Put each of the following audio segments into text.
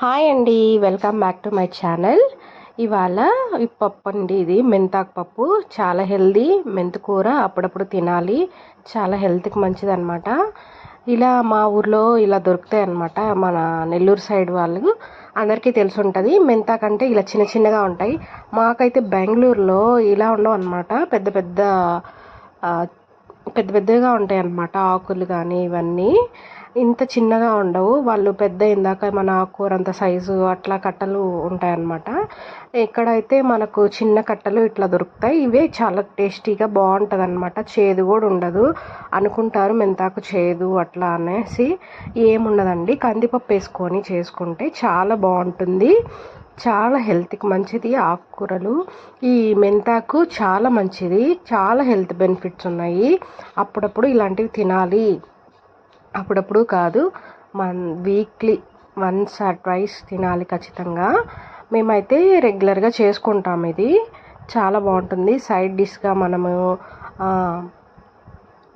Hi అండి, welcome back to my channel. ఇవాళ ఈ పప్పు అండి, ఇది మెంతాకు పప్పు. చాలా హెల్దీ. మెంతికూర అప్పుడప్పుడు తినాలి, చాలా హెల్త్కి మంచిది అనమాట. ఇలా మా ఊర్లో ఇలా దొరుకుతాయి అనమాట. మన నెల్లూరు సైడ్ వాళ్ళు అందరికీ తెలిసి ఉంటుంది. మెంతాకు అంటే ఇలా చిన్న చిన్నగా ఉంటాయి. మాకైతే బెంగళూరులో ఇలా ఉండవు అనమాట. పెద్ద పెద్ద పెద్ద పెద్దగా ఉంటాయి అన్నమాట. ఆకులు కానీ ఇవన్నీ ఇంత చిన్నగా ఉండవు. వాళ్ళు పెద్ద ఇందాక మన ఆకుకూర అంత సైజు అట్లా కట్టలు ఉంటాయన్నమాట. ఎక్కడైతే మనకు చిన్న కట్టలు ఇట్లా దొరుకుతాయి. ఇవే చాలా టేస్టీగా బాగుంటుంది అనమాట. చేదు కూడా ఉండదు. అనుకుంటారు మెంతాకు చేదు అట్లా అనేసి, ఏముండదండి. కందిపప్పు వేసుకొని చేసుకుంటే చాలా బాగుంటుంది. చాలా హెల్త్కి మంచిది ఆకుకూరలు. ఈ మెంతాకు చాలా మంచిది, చాలా హెల్త్ బెనిఫిట్స్ ఉన్నాయి. అప్పుడప్పుడు ఇలాంటివి తినాలి. అప్పుడప్పుడు కాదు, వీక్లీ వన్స్ ఆర్ ట్వైస్ తినాలి ఖచ్చితంగా. మేమైతే రెగ్యులర్గా చేసుకుంటాం. ఇది చాలా బాగుంటుంది. సైడ్ డిష్గా మనము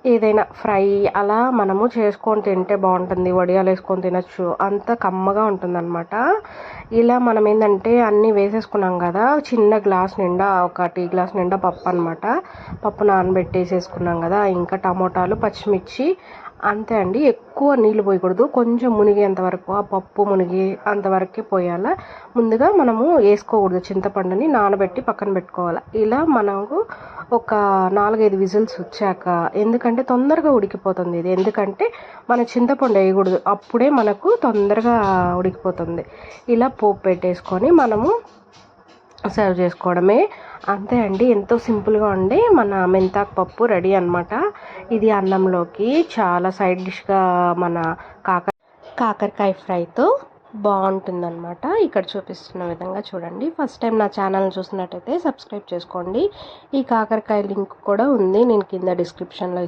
ఏదైనా ఫ్రై అలా మనము చేసుకొని తింటే బాగుంటుంది. వడియాలు వేసుకొని తినచ్చు, అంత కమ్మగా ఉంటుందన్నమాట. ఇలా మనం ఏంటంటే అన్నీ వేసేసుకున్నాం కదా, చిన్న గ్లాస్ నిండా, ఒక టీ గ్లాస్ నిండా పప్పు అనమాట. పప్పు నానబెట్టేసేసుకున్నాం కదా, ఇంకా టమోటాలు, పచ్చిమిర్చి, అంతే అండి. ఎక్కువ నీళ్ళు పోయకూడదు, కొంచెం మునిగేంత వరకు, ఆ పప్పు మునిగి అంతవరకే పోయాల. ముందుగా మనము వేసుకోకూడదు. చింతపండుని నానబెట్టి పక్కన పెట్టుకోవాలి. ఇలా మనకు ఒక 4-5 విజిల్స్ వచ్చాక, ఎందుకంటే తొందరగా ఉడికిపోతుంది ఇది. ఎందుకంటే మన చింతపండు వేయకూడదు, అప్పుడే మనకు తొందరగా ఉడికిపోతుంది. ఇలా పోపు పెట్టేసుకొని మనము సర్వ్ చేసుకోవడమే. అంతే అండి, ఎంతో సింపుల్గా ఉండి మన మెంతాకు పప్పు రెడీ అనమాట. ఇది అన్నంలోకి చాలా సైడ్ డిష్గా మన కాకరకాయ ఫ్రైతో బాగుంటుందన్నమాట. ఇక్కడ చూపిస్తున్న విధంగా చూడండి. ఫస్ట్ టైం నా ఛానల్ని చూసినట్టయితే సబ్స్క్రైబ్ చేసుకోండి. ఈ కాకరకాయ లింక్ కూడా ఉంది, నేను కింద డిస్క్రిప్షన్లో